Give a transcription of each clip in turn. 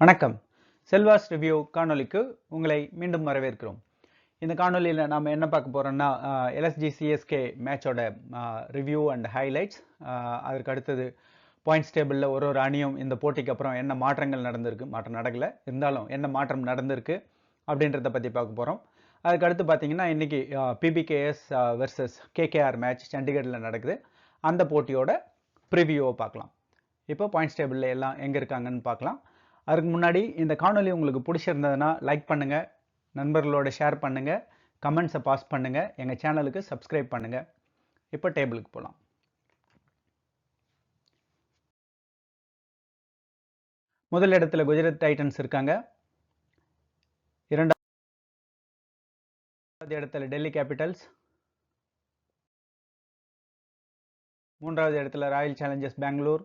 வணக்கம். செல்வாஸ் ரிவ்யூ காணொளிக்கு உங்களை மீண்டும் வரவேற்கிறோம். இந்த காணொளியில் நாம் என்ன பார்க்க போறோம்னா எல்எஸ்ஜி சிஎஸ்கே மேட்சோட ரிவ்யூ அண்ட் ஹைலைட்ஸ். அதற்கு அடுத்தது பாயிண்ட்ஸ் டேபிளில் ஒரு அணியும் இந்த போட்டிக்கு அப்புறம் என்ன மாற்றங்கள் நடந்திருக்கு, மாற்றம் நடக்கல இருந்தாலும் என்ன மாற்றம் நடந்திருக்கு அப்படின்றத பற்றி பார்க்க போகிறோம். அதுக்கு அடுத்து பார்த்தீங்கன்னா இன்னைக்கு பிபிகேஎஸ் வெர்சஸ் கேகேஆர் மேட்ச் சண்டிகரில் நடக்குது. அந்த போட்டியோட ப்ரிவியூவை பார்க்கலாம். இப்போ பாயிண்ட்ஸ் டேபிளில் எல்லாம் எங்கே இருக்காங்கன்னு பார்க்கலாம். அதுக்கு முன்னாடி இந்த காணொலி உங்களுக்கு பிடிச்சிருந்ததுன்னா லைக் பண்ணுங்கள், நண்பர்களோட ஷேர் பண்ணுங்கள், கமெண்ட்ஸை பாஸ் பண்ணுங்கள், எங்கள் சேனலுக்கு சப்ஸ்கிரைப் பண்ணுங்கள். இப்போ டேபிளுக்கு போகலாம். முதல் இடத்துல குஜராத் டைட்டன்ஸ் இருக்காங்க. இரண்டாவது இடத்துல டெல்லி கேபிட்டல்ஸ். மூன்றாவது இடத்துல ராயல் சேலஞ்சர்ஸ் பெங்களூர்.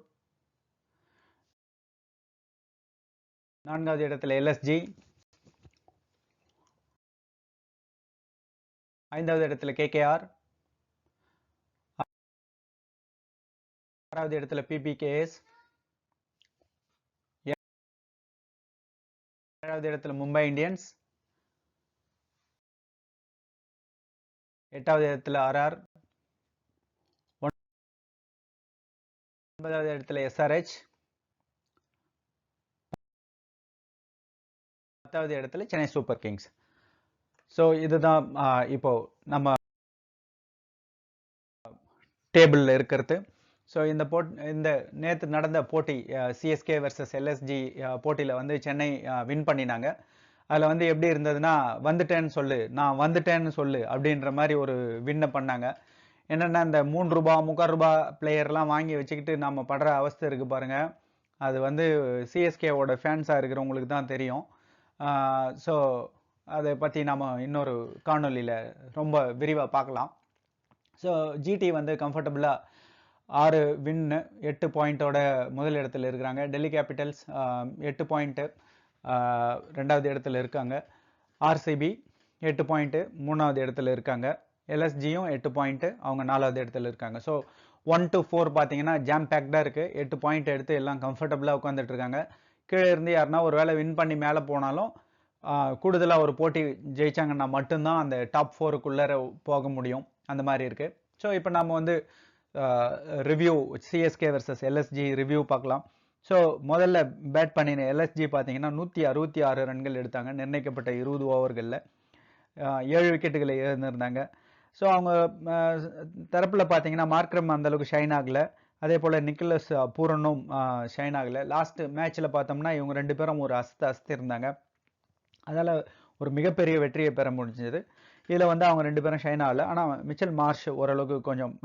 நான்காவது இடத்துல எல்எஸ்ஜி. ஐந்தாவது இடத்துல கேகேஆர். ஆறாவது இடத்துல பிபிகேஎஸ். ஏழாவது இடத்துல மும்பை இந்தியன்ஸ். எட்டாவது இடத்துல ஆர்ஆர். ஒன்பதாவது இடத்துல எஸ்ஆர்ஹெச். 10வது இடத்துல சென்னை சூப்பர் கிங்ஸ். ஸோ இதுதான் இப்போ நம்ம டேபிளில் இருக்கிறது. ஸோ இந்த நேற்று நடந்த போட்டி சிஎஸ்கே வர்சஸ் எல்எஸ்ஜி போட்டியில் வந்து சென்னை வின் பண்ணினாங்க. அதில் வந்து எப்படி இருந்ததுன்னா, வந்துட்டேன்னு சொல்லு, நான் வந்துட்டேன்னு சொல்லு அப்படின்ற மாதிரி ஒரு வின்னை பண்ணாங்க. என்னென்னா, இந்த 3 ரூபா 3/4 ரூபா பிளேயர்லாம் வாங்கி வச்சுக்கிட்டு நம்ம படுற அவஸ்தை இருக்குது பாருங்கள். அது வந்து சிஎஸ்கேவோட ஃபேன்ஸாக இருக்கிறவங்களுக்கு தான் தெரியும். ஸோ அதை பற்றி நாம் இன்னொரு காணொலியில் ரொம்ப விரிவாக பார்க்கலாம். ஸோ ஜிடி வந்து கம்ஃபர்டபுளாக 6 வின்னு 8 பாயிண்ட்டோட முதல் இடத்துல இருக்கிறாங்க. டெல்லி கேபிட்டல்ஸ் 8 பாயிண்ட்டு ரெண்டாவது இடத்துல இருக்காங்க. ஆர்சிபி 8 பாயிண்ட்டு 3வது இடத்துல இருக்காங்க. எல்எஸ்ஜியும் 8 பாயிண்ட்டு, அவங்க 4வது இடத்துல இருக்காங்க. ஸோ 1 to 4 பார்த்தீங்கன்னா ஜாம் பேக்டாக இருக்குது. 8 பாயிண்ட் எடுத்து எல்லாம் கம்ஃபர்டபுளாக உட்காந்துட்டு இருக்காங்க. கீழே இருந்து யாருன்னா ஒரு வேளை வின் பண்ணி மேலே போனாலும் கூடுதலாக ஒரு போட்டி ஜெயிச்சாங்கன்னா மட்டும்தான் அந்த டாப் 4க்குள்ளே போக முடியும். அந்த மாதிரி இருக்குது. ஸோ இப்போ நம்ம வந்து review CSK versus LSG review பார்க்கலாம். ஸோ முதல்ல பேட் பண்ணின எல்எஸ்ஜி பார்த்தீங்கன்னா 166 ரன்கள் எடுத்தாங்க. நிர்ணயிக்கப்பட்ட 20 ஓவர்களில் 7 விக்கெட்டுகளை இழந்திருந்தாங்க. ஸோ அவங்க தரப்பில் பார்த்தீங்கன்னா மார்க்ரம் அந்தளவுக்கு ஷைன் ஆகலை. அதே போல் நிக்கலஸ் பூரனும் ஷைன் ஆகலை. லாஸ்ட் மேட்ச்சில் பார்த்தோம்னா இவங்க 2 பேரும் ஒரு அஸ்தி இருந்தாங்க. அதால் ஒரு மிகப்பெரிய வெற்றியை பெற முடிஞ்சது. இதில் வந்து அவங்க 2 பேரும் ஷைன் ஆகலை. ஆனால் மிச்சல் மார்ஷ் ஓரளவுக்கு கொஞ்சம்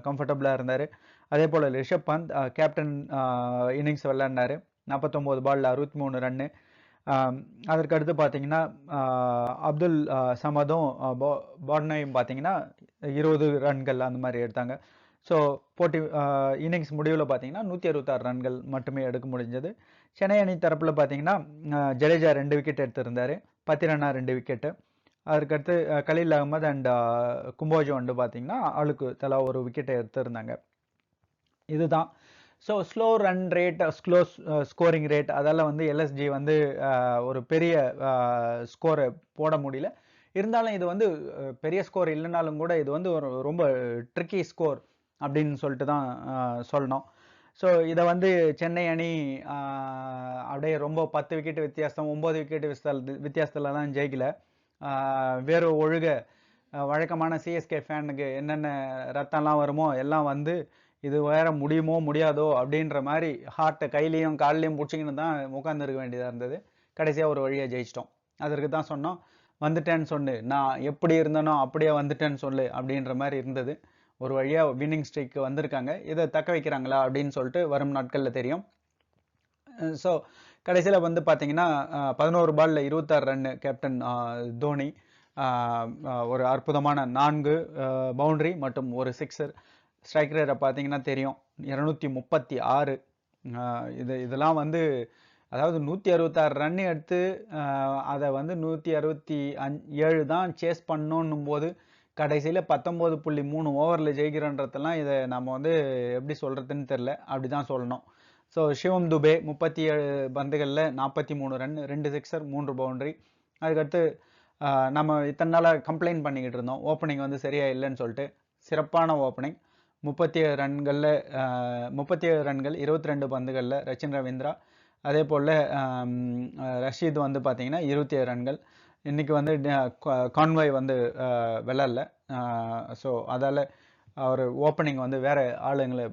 கம்ஃபர்டபுளாக இருந்தார். அதே போல் ரிஷப் பந்த் கேப்டன் இன்னிங்ஸ் விளையாடினார். 49 பாலில் 63 ரன்னு. அதற்கு அடுத்து பார்த்தீங்கன்னா அப்துல் சமதும் பாட்னையும் பார்த்தீங்கன்னா 20 ரன்கள் அந்த மாதிரி எடுத்தாங்க. ஸோ போட்டி இன்னிங்ஸ் முடிவில் பார்த்தீங்கன்னா 166 ரன்கள் மட்டுமே எடுக்க முடிஞ்சது. சென்னை அணி தரப்பில் பார்த்தீங்கன்னா ஜடேஜா 2 விக்கெட் எடுத்திருந்தார். பத்திரனா 2 விக்கெட்டு. அதுக்கடுத்து கலீல் அகமது அண்ட் கும்போஜோ வந்து பார்த்தீங்கன்னா ஆளுக்கு தலா ஒரு விக்கெட்டை எடுத்திருந்தாங்க. இதுதான். So slow run rate, scoring rate, அதால் வந்து எல்எஸ்ஜி வந்து ஒரு பெரிய ஸ்கோரை போட முடியல. இருந்தாலும் இது வந்து பெரிய ஸ்கோர் இல்லைனாலும் கூட இது வந்து ஒரு ரொம்ப ட்ரிக்கி ஸ்கோர் அப்படின்னு சொல்லிட்டு தான் சொல்லணும். ஸோ இதை வந்து சென்னை அணி அப்படியே ரொம்ப 10 விக்கெட் வித்தியாசம் 9 விக்கெட் வித்தியாசத்தில் தான் ஜெயிக்கல. வேறு ஒழுக வழக்கமான சிஎஸ்கே ஃபேனுக்கு என்னென்ன ரத்தம்லாம் வருமோ எல்லாம் வந்து இது வேற முடியுமோ முடியாதோ அப்படின்ற மாதிரி ஹார்ட்டை கையிலையும் கால்லையும் பிடிச்சிக்கின்னு தான் உட்காந்துருக்க வேண்டியதாக இருந்தது. கடைசியாக ஒரு வழியாக ஜெயிச்சிட்டோம். அதற்கு தான் சொன்னோம், வந்துட்டேன்னு சொல்லு, நான் எப்படி இருந்தனோ அப்படியே வந்துட்டேன்னு சொல்லு அப்படின்ற மாதிரி இருந்தது. ஒரு வழியாக வின்னிங் ஸ்ட்ரீக்கு வந்திருக்காங்க. இதை தக்க வைக்கிறாங்களா அப்படின்னு சொல்லிட்டு வரும் நாட்களில் தெரியும். ஸோ கடைசியில் வந்து பார்த்தீங்கன்னா 11 பாலில் 26 ரன்னு கேப்டன் தோனி. ஒரு அற்புதமான 4 பவுண்டரி மற்றும் ஒரு சிக்ஸர். ஸ்ட்ரைக் ரேட்டை பார்த்தீங்கன்னா தெரியும் 236. இதெல்லாம் வந்து அதாவது 166 ரன் எடுத்து அதை வந்து 167 தான் சேஸ் பண்ணணும் போது கடைசியில் 19.3 ஓவரில் ஜெயிக்கிறோன்றதெல்லாம் இதை நம்ம வந்து எப்படி சொல்கிறதுன்னு தெரில, அப்படி தான் சொல்லணும். ஸோ சிவம் துபே 37 பந்துகளில் 43 ரன், 2 சிக்ஸர், 3 பவுண்டரி. அதுக்கடுத்து நம்ம இத்தனை நாளாக கம்ப்ளைண்ட் பண்ணிக்கிட்டு இருந்தோம், ஓப்பனிங் வந்து சரியாக இல்லைன்னு சொல்லிட்டு. சிறப்பான ஓப்பனிங், 37 ரன்களில் 22 பந்துகளில் ரச்சின் ரவீந்திரா. அதே போல் ரஷீத் வந்து பார்த்தீங்கன்னா 27 ரன்கள். இன்றைக்கி வந்து கான்வாய் வந்து விளையாடல. ஸோ அதால் அவர் ஓப்பனிங் வந்து வேறு ஆளுங்களை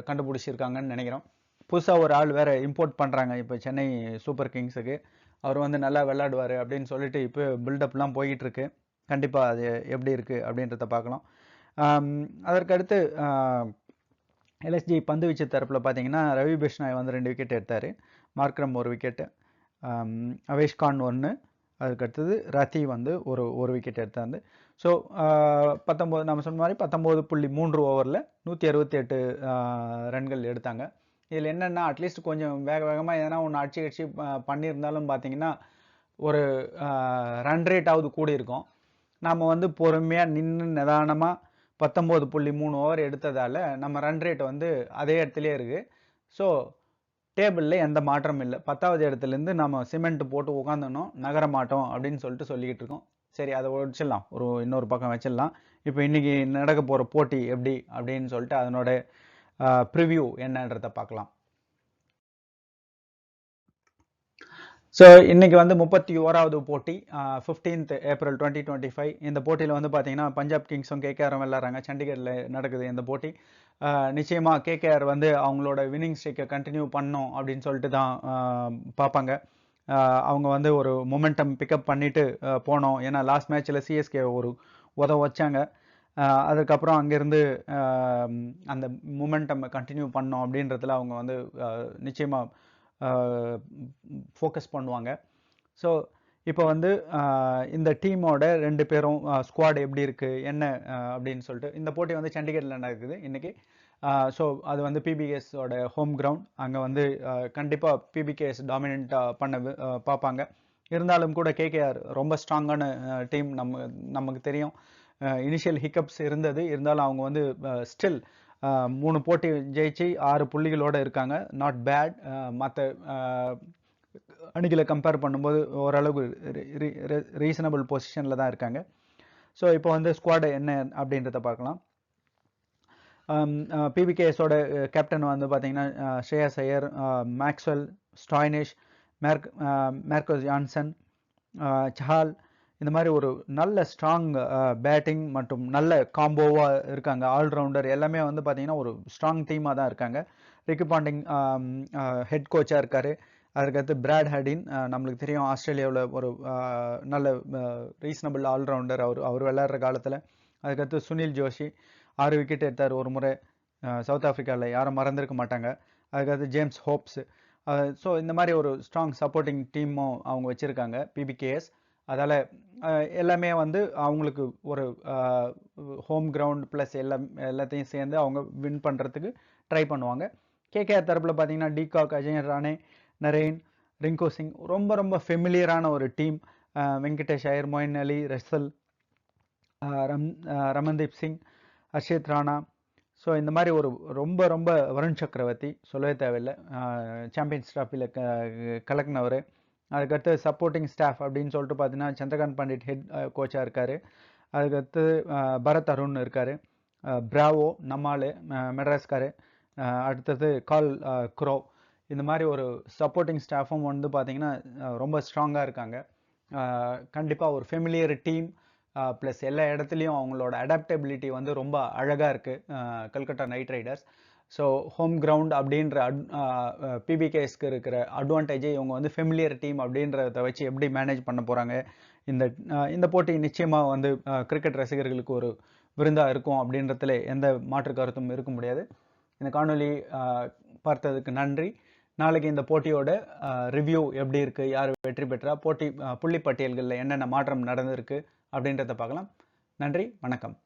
கண்டுபிடிச்சிருக்காங்கன்னு நினைக்கிறோம். புதுசாக ஒரு ஆள் வேறு இம்போர்ட் பண்ணுறாங்க இப்போ சென்னை சூப்பர் கிங்ஸுக்கு. அவர் வந்து நல்லா விளையாடுவார் அப்படின்னு சொல்லிட்டு இப்போ பில்டப்லாம் போய்கிட்டுருக்கு. கண்டிப்பாக அது எப்படி இருக்குது அப்படின்றத பார்க்கலாம். அதற்கடுத்து எல்எஸ்ஜி பந்து வீச்சு தரப்பில் பார்த்தீங்கன்னா ரவி பிஷ்னாய் வந்து 2 விக்கெட் எடுத்தார். மார்க்ரம் 1 விக்கெட்டு, அவேஷ்கான் 1, அதுக்கடுத்தது ரத்தி வந்து ஒரு விக்கெட் எடுத்தாந்து. ஸோ 19 நம்ம சொன்ன மாதிரி 19.3 ஓவரில் 168 ரன்கள் எடுத்தாங்க. இதில் என்னென்னா அட்லீஸ்ட் கொஞ்சம் வேகமாக எதனா ஒன்று அடிச்சு பண்ணியிருந்தாலும் பார்த்தீங்கன்னா ஒரு ரன் ரேட்டாவது கூடியிருக்கும். நாம் வந்து பொறுமையாக நின்று நிதானமாக 19.3 ஓவர் எடுத்ததால் நம்ம ரன் ரேட் வந்து அதே இடத்துலையே இருக்குது. ஸோ டேபிளில் எந்த மாற்றமும் இல்லை. 10வது இடத்துலேருந்து நம்ம சிமெண்ட் போட்டு உட்காந்துனோம், நகர மாட்டோம் அப்படின்னு சொல்லிக்கிட்டு இருக்கோம். சரி, அதை வச்சிடலாம், இன்னொரு பக்கம் வச்சிடலாம். இப்போ இன்றைக்கி நடக்க போகிற போட்டி எப்படி அப்படின்னு சொல்லிட்டு அதனோட ப்ரிவ்யூ என்னன்றதை பார்க்கலாம். ஸோ இன்றைக்கி வந்து 31வது போட்டி, 15th April 2025. இந்த போட்டியில் வந்து பார்த்தீங்கன்னா பஞ்சாப் கிங்ஸும் கேகேஆரும் விளையாடுறாங்க. சண்டிகரில் நடக்குது இந்த போட்டி. நிச்சயமாக கேகேஆர் வந்து அவங்களோட வின்னிங் ஸ்ட்ரீக்கை கண்டினியூ பண்ணணும் அப்படின்னு சொல்லிட்டு தான் பார்ப்பாங்க. அவங்க வந்து ஒரு மொமெண்டம் பிக்கப் பண்ணிவிட்டு போனோம். ஏன்னா லாஸ்ட் மேட்ச்சில் சிஎஸ்கே ஒரு வச்சாங்க. அதுக்கப்புறம் அங்கேருந்து அந்த மொமெண்டம் கண்டினியூ பண்ணோம் அப்படின்றதுல அவங்க வந்து நிச்சயமாக ஃபோக்கஸ் பண்ணுவாங்க. ஸோ இப்போ வந்து இந்த டீமோட 2 பேரும் ஸ்குவாட் எப்படி இருக்குது என்ன அப்படின்னு சொல்லிட்டு இந்த போட்டி வந்து சண்டிகரில் நடக்குது இன்றைக்கி. ஸோ அது வந்து பிபிகேஎஸோட ஹோம் கிரவுண்ட். அங்கே வந்து கண்டிப்பாக பிபிகேஎஸ் டாமினண்ட்டாக பண்ண பார்ப்பாங்க. இருந்தாலும் கூட கேகேஆர் ரொம்ப ஸ்ட்ராங்கான டீம். நமக்கு தெரியும் இனிஷியல் ஹிக்கப்ஸ் இருந்தாலும் அவங்க வந்து ஸ்டில் 3 போட்டி ஜெயிச்சு 6 புள்ளிகளோடு இருக்காங்க. Not bad. மற்ற அணிகளை கம்பேர் பண்ணும்போது ஓரளவுக்கு ரீசனபிள் பொசிஷனில் தான் இருக்காங்க. ஸோ இப்போ வந்து ஸ்குவாடு என்ன அப்படின்றத பார்க்கலாம். பிபிகேஎஸோட கேப்டன் வந்து பார்த்தீங்கன்னா Shreyas Iyer, Maxwell, Stoinis, Marcus Jansen, Chahal, இந்த மாதிரி ஒரு நல்ல ஸ்ட்ராங் பேட்டிங் மற்றும் நல்ல காம்போவாக இருக்காங்க. ஆல்ரவுண்டர் எல்லாமே வந்து பார்த்தீங்கன்னா ஒரு ஸ்ட்ராங் டீமாக தான் இருக்காங்க. ரிக்கி பாண்டிங் ஹெட் கோச்சாக இருக்கார். அதுக்கடுத்து பிராட் ஹடின், நம்மளுக்கு தெரியும் ஆஸ்திரேலியாவில் ஒரு நல்ல ரீசனபிள் ஆல்ரவுண்டர் அவர் விளையாடுற காலத்தில். அதுக்கடுத்து சுனில் ஜோஷி 6 விக்கெட் எடுத்தார் ஒரு முறை சவுத் ஆஃப்ரிக்காவில், யாரும் மறந்துருக்க மாட்டாங்க. அதுக்கடுத்து ஜேம்ஸ் ஹோப்ஸ். ஸோ இந்த மாதிரி ஒரு ஸ்ட்ராங் சப்போர்ட்டிங் டீமும் அவங்க வச்சுருக்காங்க பிபிகேஎஸ். அதால் எல்லாமே வந்து அவங்களுக்கு ஒரு ஹோம் கிரவுண்ட் ப்ளஸ் எல்லாத்தையும் சேர்ந்து அவங்க வின் பண்ணுறதுக்கு ட்ரை பண்ணுவாங்க. கேகேஆர் தரப்பில் பார்த்தீங்கன்னா டிகாக், அஜய் ராணே, நரேன், ரிங்கு சிங் ரொம்ப ரொம்ப ஃபெமிலியரான ஒரு டீம். வெங்கடேஷ் ஐயர், மொயின் அலி, ரசல், ரமன்தீப் சிங், ஹர்ஷித் ராணா. ஸோ இந்த மாதிரி ஒரு ரொம்ப ரொம்ப வருண் சக்கரவர்த்தி சொல்லவே தேவையில்லை, சாம்பியன்ஸ் ட்ராஃபியில் கலக்கினவர். அதுக்கடுத்து சப்போர்ட்டிங் ஸ்டாஃப் அப்படின்னு சொல்லிட்டு பார்த்தீங்கன்னா சந்திரகாந்த் பண்டிட் ஹெட் கோச்சாக இருக்கார். அதுக்கடுத்து பரத் அருண் இருக்கார், பிராவோ நம்மால் மெட்ராஸ்காரு, அடுத்தது கால் குரோ. இந்த மாதிரி ஒரு சப்போர்ட்டிங் ஸ்டாஃபும் வந்து பார்த்திங்கன்னா ரொம்ப ஸ்ட்ராங்காக இருக்காங்க. கண்டிப்பாக ஒரு ஃபெமிலியர் டீம் ப்ளஸ் எல்லா இடத்துலையும் அவங்களோட அடாப்டபிலிட்டி வந்து ரொம்ப அழகாக இருக்குது Calcutta night Riders. So home ground அப்படின்ற பிபிகேஎஸ்க்கு இருக்கிற அட்வான்டேஜை இவங்க வந்து ஃபெமிலியர் டீம் அப்படின்றத வச்சு எப்படி மேனேஜ் பண்ண போகிறாங்க. இந்த போட்டி நிச்சயமாக வந்து கிரிக்கெட் ரசிகர்களுக்கு ஒரு விருந்தாக இருக்கும் அப்படின்றதுல எந்த மாற்று கருத்தும் இருக்க முடியாது. இந்த காணொலி பார்த்ததுக்கு நன்றி. நாளைக்கு இந்த போட்டியோட ரிவ்யூ எப்படி இருக்குது, யார் வெற்றி பெற்றா, போட்டி புள்ளி பட்டியல்களில் என்னென்ன மாற்றம் நடந்திருக்கு அப்படின்றத பார்க்கலாம். நன்றி, வணக்கம்.